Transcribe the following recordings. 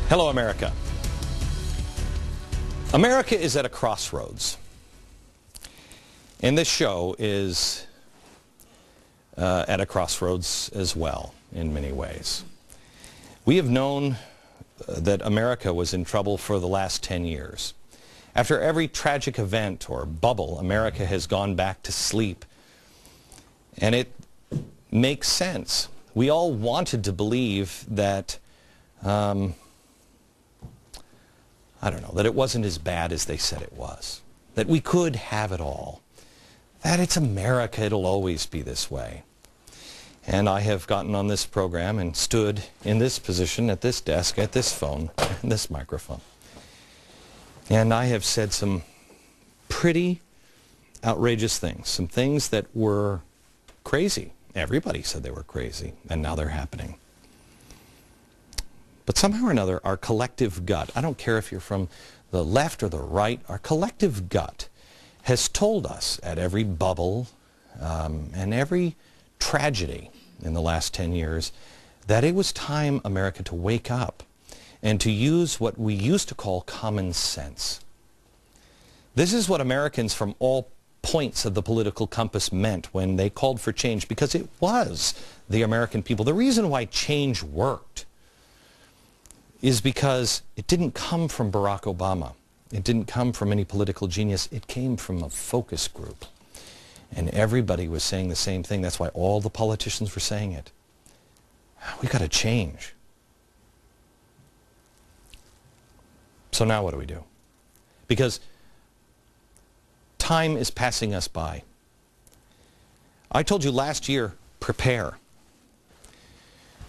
Hello, America. America is at a crossroads. And this show is at a crossroads as well, in many ways. We have known that America was in trouble for the last 10 years. After every tragic event or bubble, America has gone back to sleep. And it makes sense. We all wanted to believe that, that it wasn't as bad as they said it was. That we could have it all. That it's America, it'll always be this way. And I have gotten on this program and stood in this position, at this desk, at this phone, and this microphone. And I have said some pretty outrageous things. Some things that were crazy. Everybody said they were crazy, and now they're happening. But somehow or another, our collective gut, I don't care if you're from the left or the right, our collective gut has told us at every bubble and every tragedy in the last 10 years that it was time, America, to wake up and to use what we used to call common sense. This is what Americans from all points of the political compass meant when they called for change, because it was the American people. The reason why change worked is because it didn't come from Barack Obama. It didn't come from any political genius. It came from a focus group. And everybody was saying the same thing. That's why all the politicians were saying it. We got to change. So now what do we do? Because time is passing us by. I told you last year, prepare.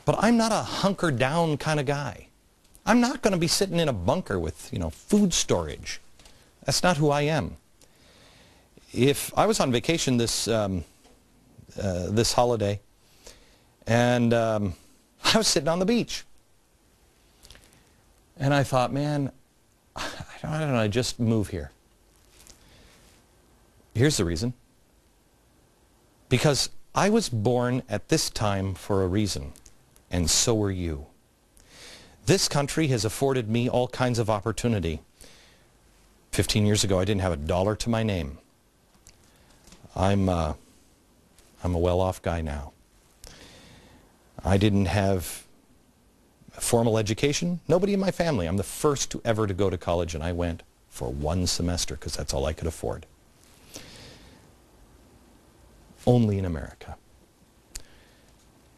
But I'm not a hunker down kind of guy. I'm not going to be sitting in a bunker with, food storage. That's not who I am. If I was on vacation this holiday, and I was sitting on the beach, and I thought, man, I don't know, just move here. Here's the reason. Because I was born at this time for a reason, and so were you. This country has afforded me all kinds of opportunity. 15 years ago, I didn't have a dollar to my name. I'm a well-off guy now. I didn't have a formal education. Nobody in my family. I'm the first to ever to go to college, and I went for one semester because that's all I could afford. Only in America.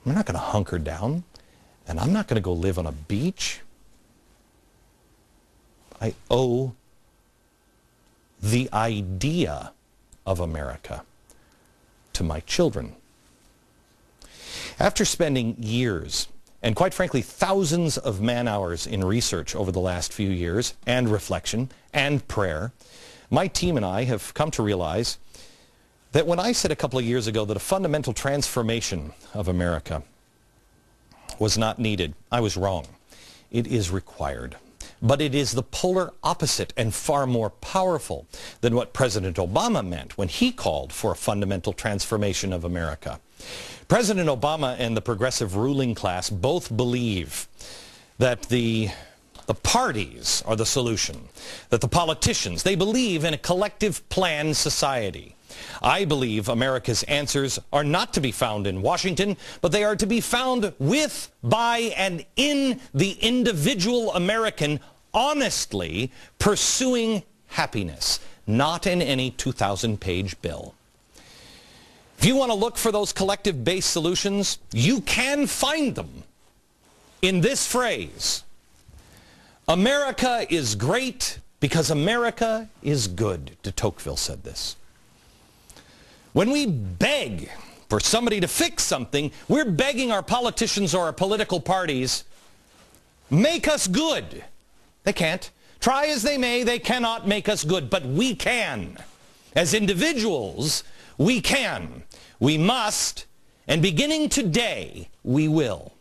I'm not going to hunker down. And I'm not going to go live on a beach. I owe the idea of America to my children. After spending years, and quite frankly, thousands of man-hours in research over the last few years, and reflection, and prayer, my team and I have come to realize that when I said a couple of years ago that a fundamental transformation of America was not needed, I was wrong. It is required. But it is the polar opposite and far more powerful than what President Obama meant when he called for a fundamental transformation of America. President Obama and the progressive ruling class both believe that the parties are the solution, that the politicians, they believe in a collective planned society. I believe America's answers are not to be found in Washington, but they are to be found with, by, and in the individual American honestly pursuing happiness, not in any 2,000-page bill. If you want to look for those collective-based solutions, you can find them in this phrase: America is great because America is good. De Tocqueville said this. When we beg for somebody to fix something, we're begging our politicians or our political parties, make us good. They can't. Try as they may, they cannot make us good, but we can. As individuals, we can. We must, and beginning today, we will.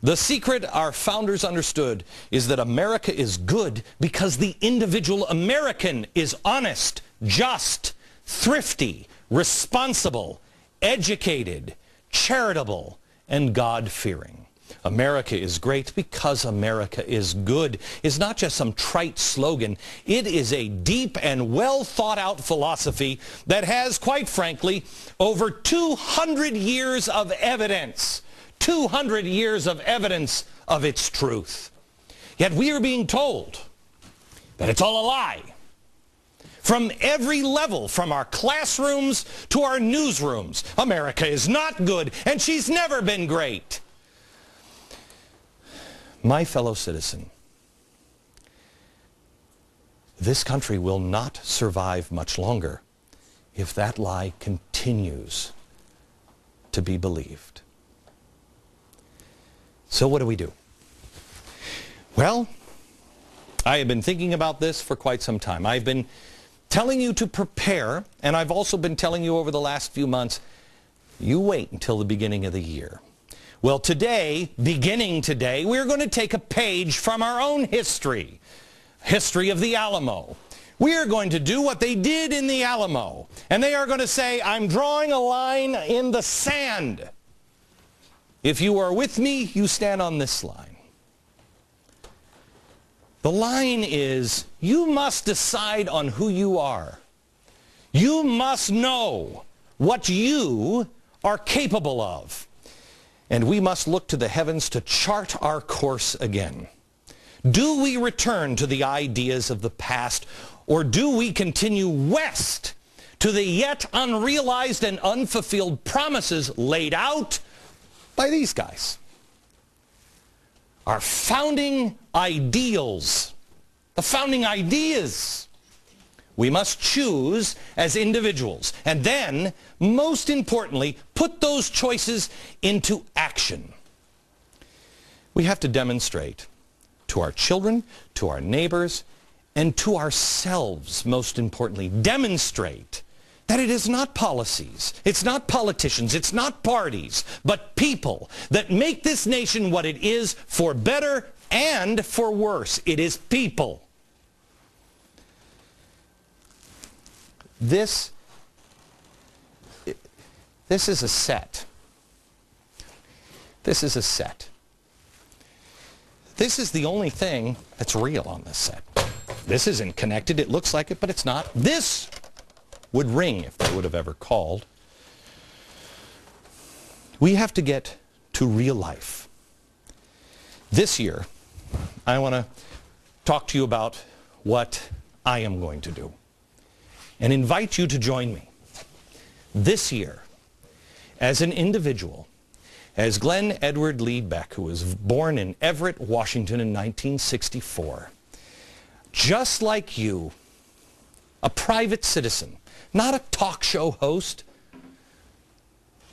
The secret our founders understood is that America is good because the individual American is honest, just, thrifty, responsible, educated, charitable, and God-fearing. America is great because America is good is not just some trite slogan. It is a deep and well thought out philosophy that has, quite frankly, over 200 years of evidence. 200 years of evidence of its truth. Yet we are being told that it's all a lie. From every level, from our classrooms to our newsrooms, America is not good and she's never been great. My fellow citizen, this country will not survive much longer if that lie continues to be believed. So what do we do? Well, I have been thinking about this for quite some time. I've been telling you to prepare, and I've also been telling you over the last few months, you wait until the beginning of the year. Well, today, beginning today, we're going to take a page from our own history of the Alamo. We are going to do what they did in the Alamo, and they are going to say, I'm drawing a line in the sand. If you are with me, you stand on this line. The line is, you must decide on who you are. You must know what you are capable of. And we must look to the heavens to chart our course again. Do we return to the ideas of the past, or do we continue west to the yet unrealized and unfulfilled promises laid out by these guys? Our founding ideals, the founding ideas. We must choose as individuals, and then, most importantly, put those choices into action. We have to demonstrate to our children, to our neighbors, and to ourselves, most importantly, demonstrate that it is not policies, it's not politicians, it's not parties, but people that make this nation what it is, for better and for worse. It is people. This is a set. This is a set. This is the only thing that's real on this set. This isn't connected. It looks like it, but it's not. This would ring if they would have ever called. We have to get to real life. This year, I want to talk to you about what I am going to do and invite you to join me. This year, as an individual, as Glenn Edward Lee Beck, who was born in Everett, Washington in 1964, just like you, a private citizen, not a talk show host,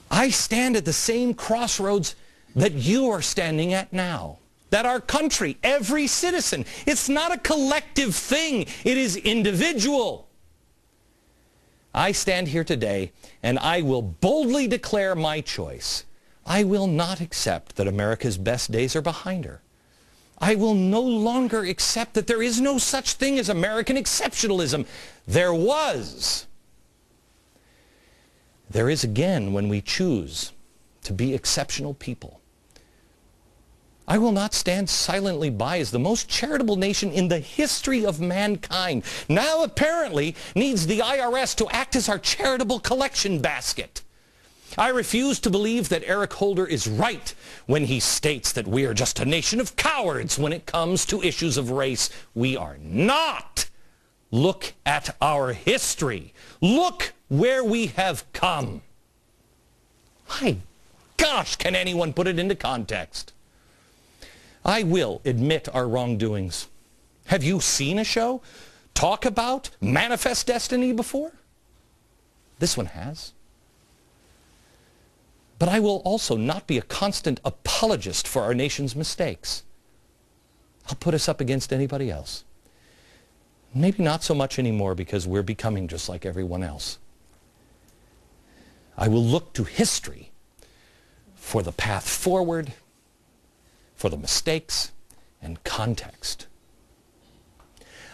I stand at the same crossroads that you are standing at now. That our country, every citizen, it's not a collective thing, it is individual. I stand here today and I will boldly declare my choice. I will not accept that America's best days are behind her. I will no longer accept that there is no such thing as American exceptionalism. There was. There is again when we choose to be exceptional people. I will not stand silently by as the most charitable nation in the history of mankind now apparently needs the IRS to act as our charitable collection basket. I refuse to believe that Eric Holder is right when he states that we are just a nation of cowards when it comes to issues of race. We are not. Look at our history. Look where we have come. My gosh, can anyone put it into context? I will admit our wrongdoings. Have you seen a show talk about Manifest Destiny before? This one has. But I will also not be a constant apologist for our nation's mistakes. I'll put us up against anybody else. Maybe not so much anymore because we're becoming just like everyone else. I will look to history for the path forward, for the mistakes and context.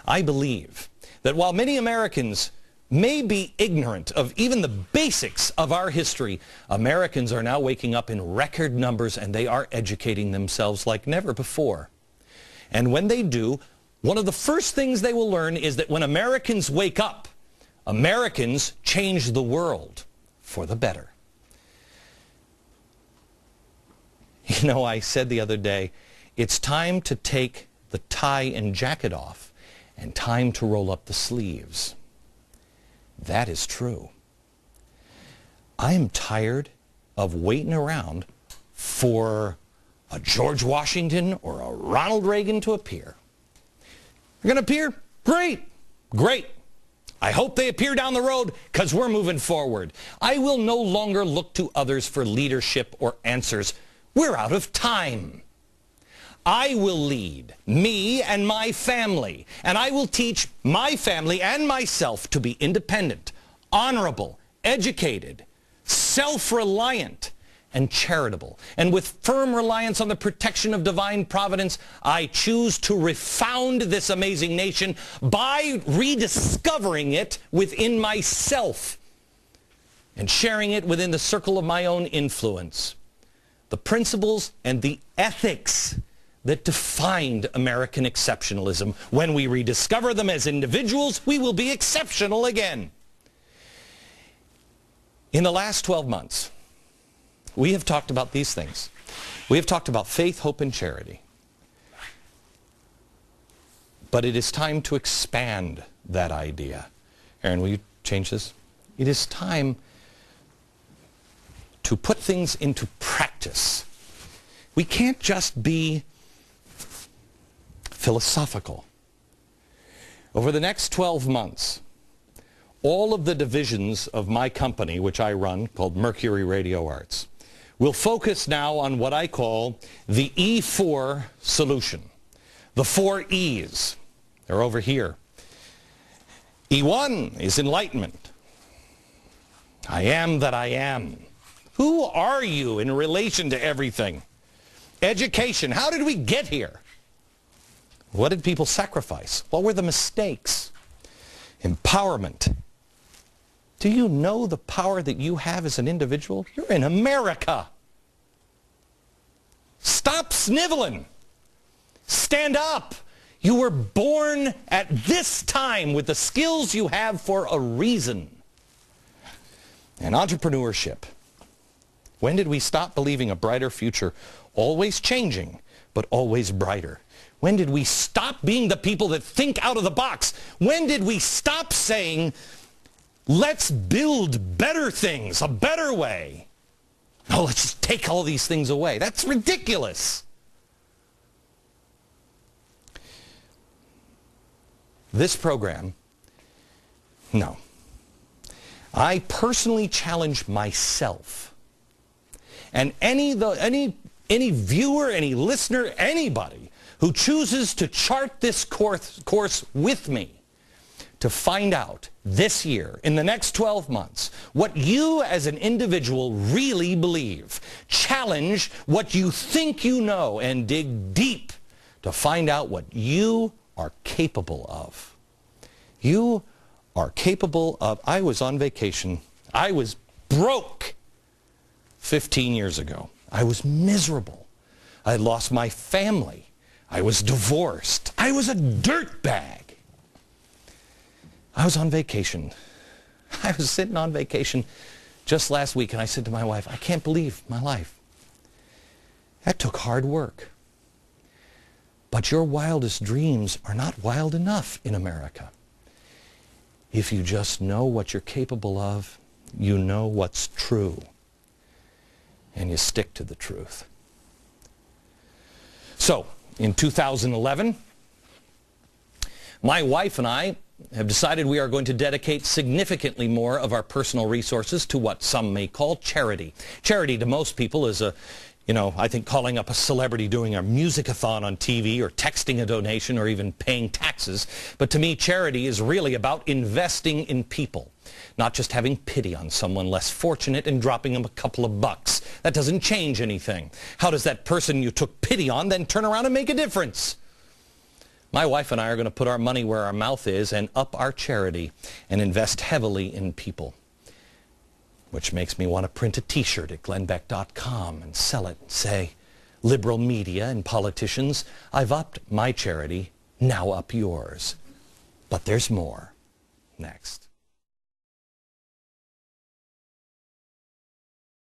I believe that while many Americans may be ignorant of even the basics of our history, Americans are now waking up in record numbers, and they are educating themselves like never before. And when they do, one of the first things they will learn is that when Americans wake up, Americans change the world for the better. You know, I said the other day, it's time to take the tie and jacket off and time to roll up the sleeves. That is true. I am tired of waiting around for a George Washington or a Ronald Reagan to appear. They're going to appear? Great. Great. I hope they appear down the road, because we're moving forward. I will no longer look to others for leadership or answers. We're out of time. I will lead me and my family, and I will teach my family and myself to be independent, honorable, educated, self-reliant, and charitable. And with firm reliance on the protection of divine providence, I choose to refound this amazing nation by rediscovering it within myself and sharing it within the circle of my own influence. The principles and the ethics that defined American exceptionalism. When we rediscover them as individuals, we will be exceptional again. In the last 12 months, we have talked about these things. We have talked about faith, hope, and charity. But it is time to expand that idea. Aaron, will you change this? It is time to put things into practice. We can't just be philosophical. Over the next 12 months, all of the divisions of my company, which I run, called Mercury Radio Arts, will focus now on what I call the E4 solution. The 4 E's. They're over here. E1 is enlightenment. I am that I am. Who are you in relation to everything? Education. How did we get here? What did people sacrifice? What were the mistakes? Empowerment. Do you know the power that you have as an individual? You're in America. Stop sniveling. Stand up. You were born at this time with the skills you have for a reason. And entrepreneurship. When did we stop believing a brighter future? Always changing, but always brighter. When did we stop being the people that think out of the box? When did we stop saying, let's build better things, a better way? No, let's just take all these things away. That's ridiculous. This program, no. I personally challenge myself. And any viewer, any listener, anybody who chooses to chart this course with me to find out this year, in the next 12 months, what you as an individual really believe. Challenge what you think you know and dig deep to find out what you are capable of. You are capable of. I was on vacation. I was broke 15 years ago. I was miserable. I had lost my family. I was divorced. I was a dirtbag. I was on vacation. I was sitting on vacation just last week, and I said to my wife, I can't believe my life. That took hard work. But your wildest dreams are not wild enough in America. If you just know what you're capable of, you know what's true. And you stick to the truth. So, in 2011, my wife and I have decided we are going to dedicate significantly more of our personal resources to what some may call charity. Charity to most people is I think calling up a celebrity doing a music-a-thon on TV or texting a donation or even paying taxes. But to me, charity is really about investing in people, not just having pity on someone less fortunate and dropping them a couple of bucks. That doesn't change anything. How does that person you took pity on then turn around and make a difference? My wife and I are going to put our money where our mouth is and up our charity and invest heavily in people. Which makes me want to print a t-shirt at glennbeck.com and sell it and say, liberal media and politicians, I've upped my charity, now up yours. But there's more. Next.